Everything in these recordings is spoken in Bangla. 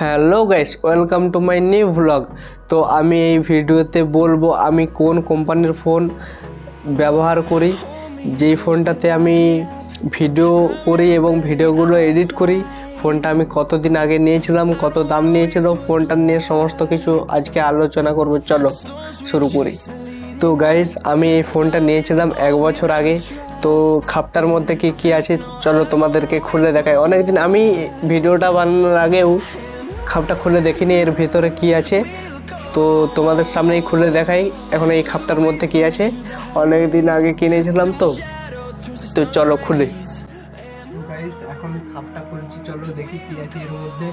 Hello guys, welcome to my new vlog. তো আমি এই ভিডিওতে বলবো আমি কোন কোম্পানির ফোন ব্যবহার করি, যেই ফোনটাতে আমি ভিডিও করি এবং ভিডিওগুলো এডিট করি। ফোনটা আমি কতদিন আগে নিয়েছিলাম, কত দাম নিয়েছিল, ফোনটা নিয়ে সমস্ত কিছু আজকে আলোচনা করব। চলো শুরু করি। তো গাইস, আমি এই ফোনটা নিয়েছিলাম 1 বছর আগে। তো খাপটার মধ্যে কি কি আছে চলো তোমাদেরকে খুলে দেখাই। অনেকদিন আমি ভিডিওটা বানানোর আগেও খাপটা খুলে দেখিনি এর ভিতরে কি আছে, তো তোমাদের সামনেই খুলে দেখাই এখন এই খাপটার মধ্যে কি আছে। অনেক দিন আগে কিনেছিলাম তো তো চলো খুলে। গাইস, এখন খাপটা খুলছি, চলো দেখি কি আছে এর মধ্যে।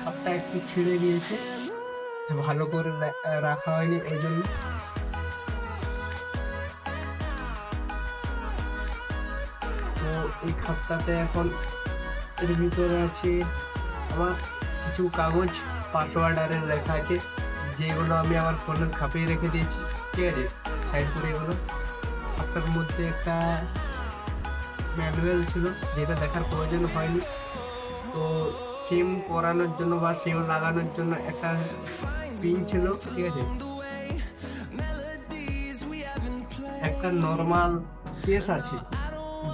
খাপটা একটু ছিঁড়ে গিয়েছে, ভালো করে রাখা হয়নি ওই জন্য। তো এই খাপটাতে এখন এর ভিতরে আছে আমার কিছু কাগজ, পাসওয়ার্ড আর লেখা আছে, যেগুলো আমি আমার ফোনের খাপেই রেখে দিয়েছি। ঠিক আছে, সাইড করে এগুলো। খাপটার মধ্যে একটা ম্যানুয়াল ছিল, যেটা দেখার প্রয়োজন হয়নি। তো সিম করানোর জন্য বা সিম লাগানোর জন্য একটা পিন ছিল। ঠিক আছে, একটা নর্মাল কেস আছে,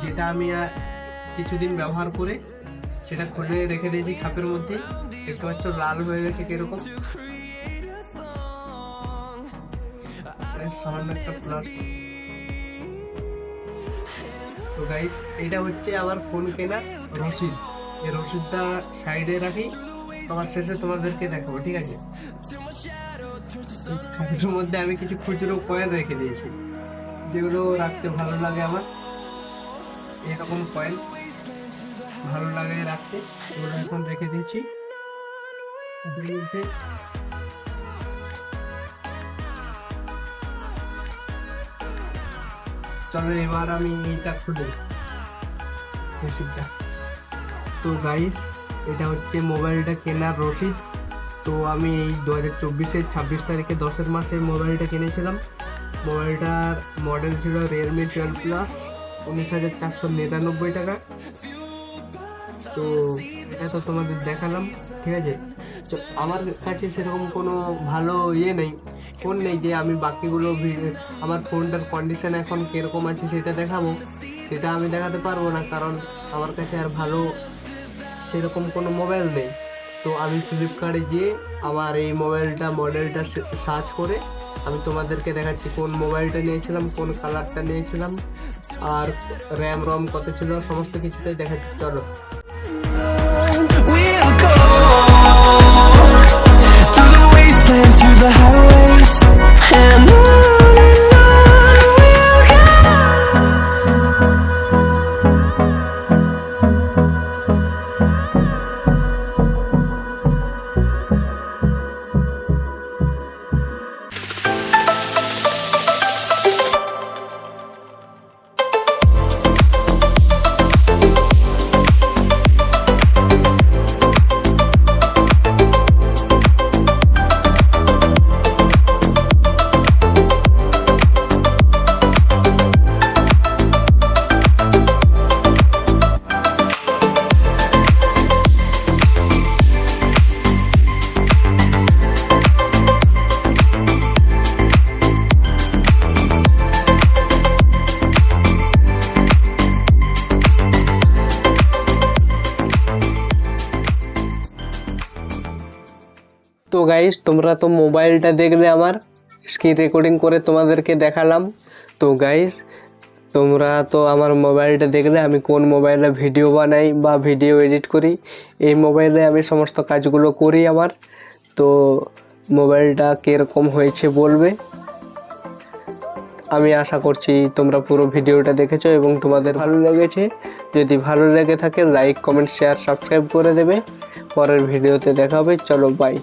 যেটা আমি কিছুদিন ব্যবহার করে সেটা খুলে রেখে দিয়েছি খাপের মধ্যে। দেখতে পাচ্ছ লাল হয়ে গেছে কিরকম, সামান্য একটা প্লাস্টিক। তো গাইস, এটা হচ্ছে আমার ফোন কেনার রসিদ। এই রসিদটা সাইডে রাখি, তোমার শেষে তোমাদেরকে দেখাবো। ঠিক আছে, খাপের মধ্যে আমি কিছু খুচরো কয়েন রেখে দিয়েছি, যেগুলো রাখতে ভালো লাগে আমার। এরকম কয়েন ভালো লাগে রাখতে, ওগুলো এখন রেখে দিয়েছি। চলো এবার আমি এইটা খুলে রসিদটা। তো গাইস, এটা হচ্ছে মোবাইলটা কেনার রসিদ। তো আমি এই 2024-এর 26 তারিখে 10 মাসে মোবাইলটা কিনেছিলাম। মোবাইলটার মডেল ছিল রিয়েলমি 12 প্লাস, 19,499 টাকা। তো এটা তো তোমাদের দেখালাম। ঠিক আছে, তো আমার কাছে সেরকম কোনো ভালো নেই, ফোন নেই যে আমি বাকিগুলো আমার ফোনটার কন্ডিশন এখন কিরকম আছে সেটা দেখাবো। সেটা আমি দেখাতে পারবো না, কারণ আমার কাছে আর ভালো সেরকম কোনো মোবাইল নেই। তো আমি ফ্লিপকার্টে গিয়ে আমার এই মডেলটা সার্চ করে আমি তোমাদেরকে দেখাচ্ছি কোন মোবাইলটা নিয়েছিলাম, কোন কালারটা নিয়েছিলাম, আর র্যাম রম কত ছিল, সমস্ত কিছুটাই দেখাচ্ছি। চলো। We'll go through the wastelands, through the highways, and on we'll go. তো গাইস, তোমরা তো মোবাইলটা দেখলে, আমার স্ক্রিন রেকর্ডিং করে তোমাদেরকে দেখালাম। তো গাইস, তোমরা তো আমার মোবাইলটা দেখলে আমি কোন মোবাইলে ভিডিও বানাই বা ভিডিও এডিট করি। এই মোবাইলে আমি সমস্ত কাজগুলো করি আমার। তো মোবাইলটা কীরকম হয়েছে বলবে। আমি আশা করছি তোমরা পুরো ভিডিওটা দেখেছো এবং তোমাদের ভালো লেগেছে। যদি ভালো লেগে থাকে লাইক, কমেন্ট, শেয়ার, সাবস্ক্রাইব করে দেবে। পরের ভিডিওতে দেখা হবে। চলো, বাই।